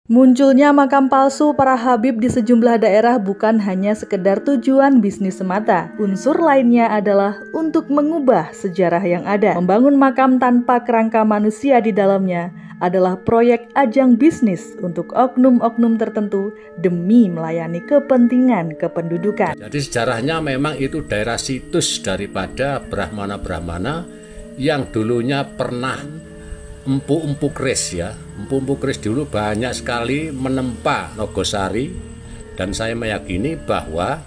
Munculnya makam palsu para habib di sejumlah daerah bukan hanya sekedar tujuan bisnis semata. Unsur lainnya adalah untuk mengubah sejarah yang ada. Membangun makam tanpa kerangka manusia di dalamnya adalah proyek ajang bisnis untuk oknum-oknum tertentu demi melayani kepentingan kependudukan. Jadi sejarahnya memang itu daerah situs daripada Brahmana-Brahmana yang dulunya pernah empu-empu keris ya. Empu-empu keris dulu banyak sekali menempa Nogosari, dan saya meyakini bahwa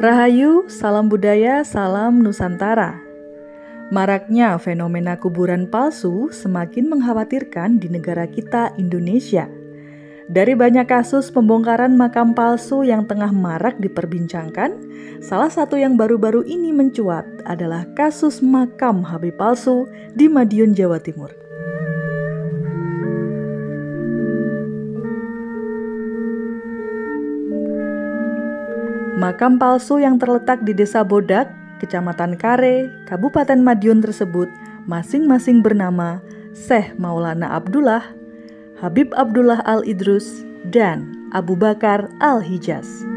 Rahayu, salam budaya, salam Nusantara. Maraknya fenomena kuburan palsu semakin mengkhawatirkan di negara kita, Indonesia. Dari banyak kasus pembongkaran makam palsu yang tengah marak diperbincangkan, salah satu yang baru-baru ini mencuat adalah kasus makam habib palsu di Madiun, Jawa Timur. Makam palsu yang terletak di Desa Bodak, Kecamatan Kare, Kabupaten Madiun tersebut masing-masing bernama Syekh Maulana Abdullah, Habib Abdullah Al-Idrus, dan Abu Bakar Al-Hijaz.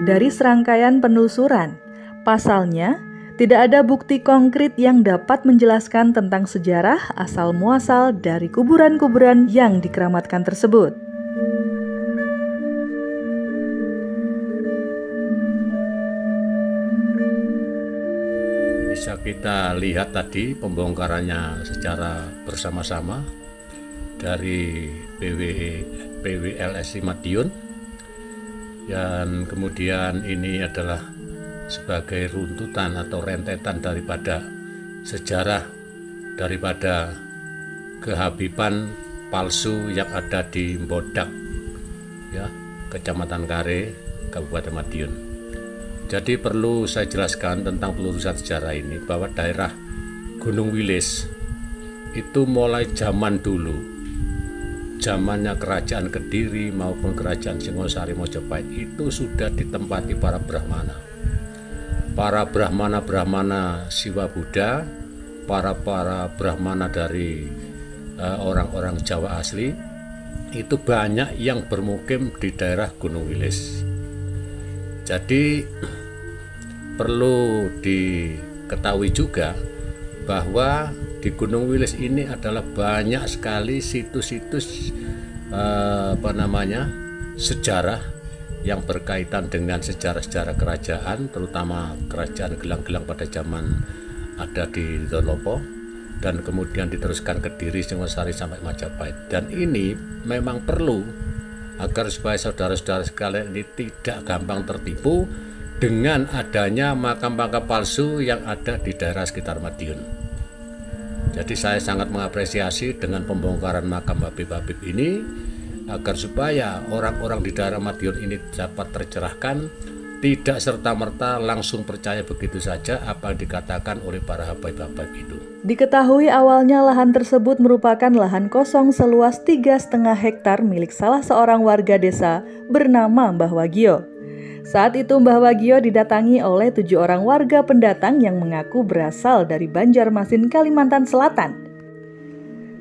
Dari serangkaian penelusuran, pasalnya tidak ada bukti konkret yang dapat menjelaskan tentang sejarah asal-muasal dari kuburan-kuburan yang dikeramatkan tersebut. bisa kita lihat tadi pembongkarannya secara bersama-sama dari PWLSI Madiun, dan kemudian ini adalah sebagai runtutan atau rentetan daripada sejarah daripada kehabiban palsu yang ada di Bodak ya, Kecamatan Kare, Kabupaten Madiun. Jadi perlu saya jelaskan tentang pelurusan sejarah ini bahwa daerah Gunung Wilis itu mulai zaman dulu, zamannya kerajaan Kediri maupun kerajaan Singosari Mojopahit, itu sudah ditempati para Brahmana. Para Brahmana Siwa Buddha, para Brahmana dari orang-orang Jawa asli, itu banyak yang bermukim di daerah Gunung Wilis. Jadi perlu diketahui juga bahwa di Gunung Wilis ini adalah banyak sekali situs-situs sejarah yang berkaitan dengan sejarah-sejarah kerajaan, terutama kerajaan gelang-gelang pada zaman ada di Dolopo, dan kemudian diteruskan ke Kediri, Singosari sampai Majapahit. Dan ini memang perlu agar supaya saudara-saudara sekalian ini tidak gampang tertipu dengan adanya makam-makam palsu yang ada di daerah sekitar Madiun. Jadi saya sangat mengapresiasi dengan pembongkaran makam habib-habib ini, agar supaya orang-orang di daerah Madiun ini dapat tercerahkan, tidak serta-merta langsung percaya begitu saja apa yang dikatakan oleh para habib-habib itu. Diketahui awalnya lahan tersebut merupakan lahan kosong seluas 3,5 hektar milik salah seorang warga desa bernama Mbah Wagio. Saat itu Mbah Wagio didatangi oleh 7 orang warga pendatang yang mengaku berasal dari Banjarmasin, Kalimantan Selatan.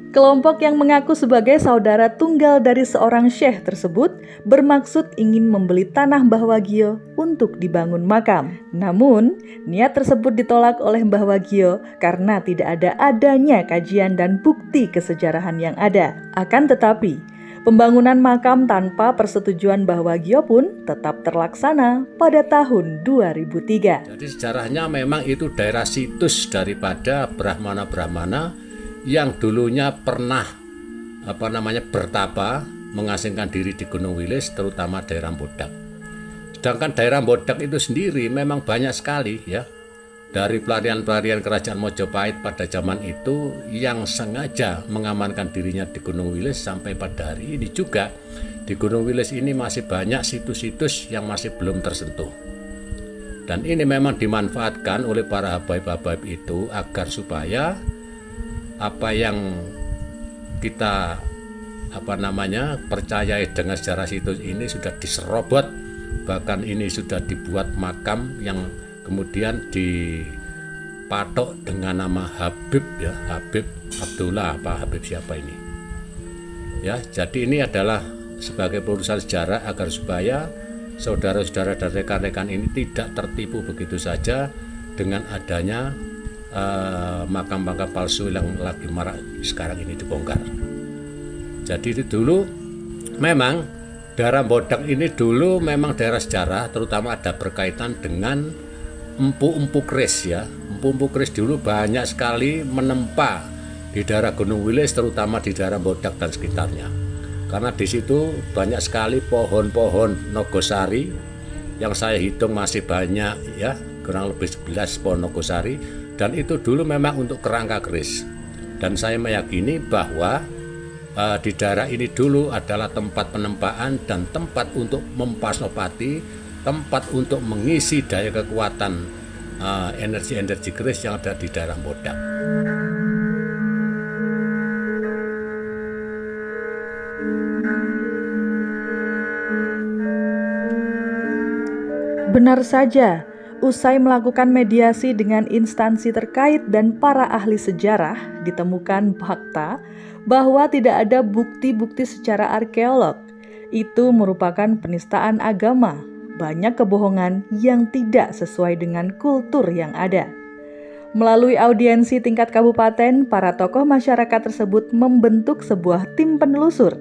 Kelompok yang mengaku sebagai saudara tunggal dari seorang syekh tersebut bermaksud ingin membeli tanah Mbah Wagio untuk dibangun makam. Namun, niat tersebut ditolak oleh Mbah Wagio karena tidak adanya kajian dan bukti kesejarahan yang ada. Akan tetapi, pembangunan makam tanpa persetujuan Mbah Wagio pun tetap terlaksana pada tahun 2003. Jadi sejarahnya memang itu daerah situs daripada Brahmana-Brahmana yang dulunya pernah bertapa mengasingkan diri di Gunung Wilis, terutama daerah Bodak. Sedangkan daerah Bodak itu sendiri memang banyak sekali ya, dari pelarian-pelarian kerajaan Mojopahit pada zaman itu yang sengaja mengamankan dirinya di Gunung Wilis. Sampai pada hari ini juga di Gunung Wilis ini masih banyak situs-situs yang masih belum tersentuh. Dan ini memang dimanfaatkan oleh para habaib-habaib itu agar supaya apa yang kita percayai dengan sejarah situs ini sudah diserobot, bahkan ini sudah dibuat makam yang kemudian dipatok dengan nama Habib ya, Habib Abdullah Habib siapa ini ya. Jadi ini adalah sebagai perusahaan sejarah agar supaya saudara-saudara dan rekan-rekan ini tidak tertipu begitu saja dengan adanya makam-makam palsu yang lagi marak sekarang ini dibongkar. Jadi itu dulu memang daerah Bodak ini dulu memang daerah sejarah, terutama ada berkaitan dengan empu-empu keris ya. Empu-empu keris dulu banyak sekali menempa di daerah Gunung Wilis, terutama di daerah Bodak dan sekitarnya. Karena di situ banyak sekali pohon-pohon nogosari yang saya hitung masih banyak ya, kurang lebih 11 pohon nogosari, dan itu dulu memang untuk kerangka keris. Dan saya meyakini bahwa di daerah ini dulu adalah tempat penempaan dan tempat untuk mempasopati, tempat untuk mengisi daya kekuatan energi-energi keris yang ada di daerah Bodak. Benar saja, usai melakukan mediasi dengan instansi terkait dan para ahli sejarah, ditemukan fakta bahwa tidak ada bukti-bukti secara arkeolog. Itu merupakan penistaan agama, banyak kebohongan yang tidak sesuai dengan kultur yang ada. Melalui audiensi tingkat kabupaten, para tokoh masyarakat tersebut membentuk sebuah tim penelusur.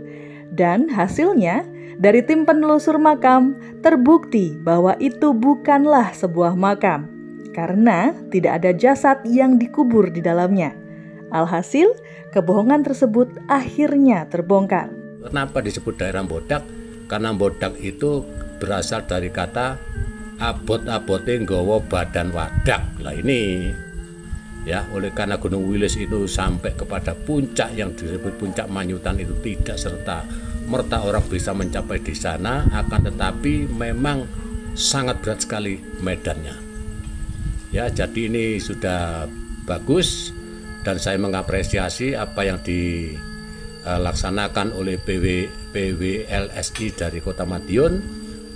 Dan hasilnya, dari tim penelusur makam, terbukti bahwa itu bukanlah sebuah makam, karena tidak ada jasad yang dikubur di dalamnya. Alhasil, kebohongan tersebut akhirnya terbongkar. Kenapa disebut daerah Bodak? Karena Bodak itu berasal dari kata abot-abote nggawa badan wadak. Lah ini ya, oleh karena Gunung Wilis itu sampai kepada puncak yang disebut puncak Manyutan itu tidak serta merta orang bisa mencapai di sana, akan tetapi memang sangat berat sekali medannya. Ya, jadi ini sudah bagus dan saya mengapresiasi apa yang dilaksanakan oleh PWLSI dari Kota Madiun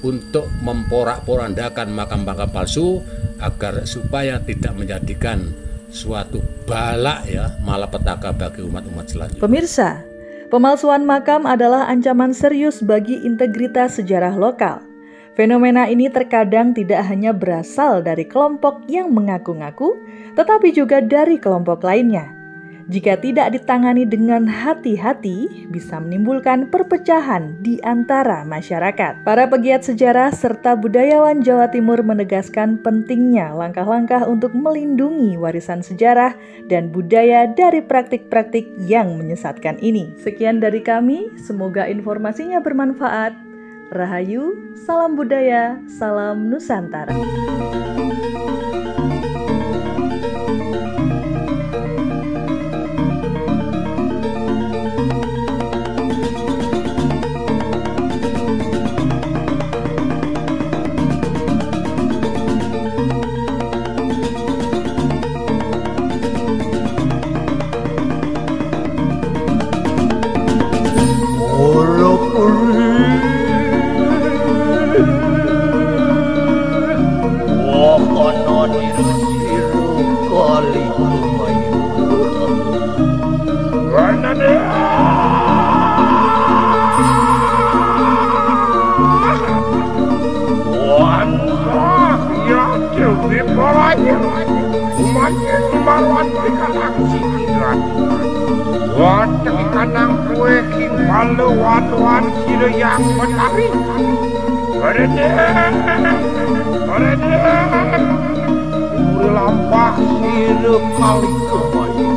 untuk memporak-porandakan makam-makam palsu agar supaya tidak menjadikan suatu balak ya, malapetaka bagi umat-umat selanjutnya. Pemirsa, pemalsuan makam adalah ancaman serius bagi integritas sejarah lokal. Fenomena ini terkadang tidak hanya berasal dari kelompok yang mengaku-ngaku, tetapi juga dari kelompok lainnya. Jika tidak ditangani dengan hati-hati, bisa menimbulkan perpecahan di antara masyarakat. Para pegiat sejarah serta budayawan Jawa Timur menegaskan pentingnya langkah-langkah untuk melindungi warisan sejarah dan budaya dari praktik-praktik yang menyesatkan ini. Sekian dari kami, semoga informasinya bermanfaat. Rahayu, salam budaya, salam Nusantara. Kanang kue king palu wan sila yang menari. Berede, lampah sila kali kemayu.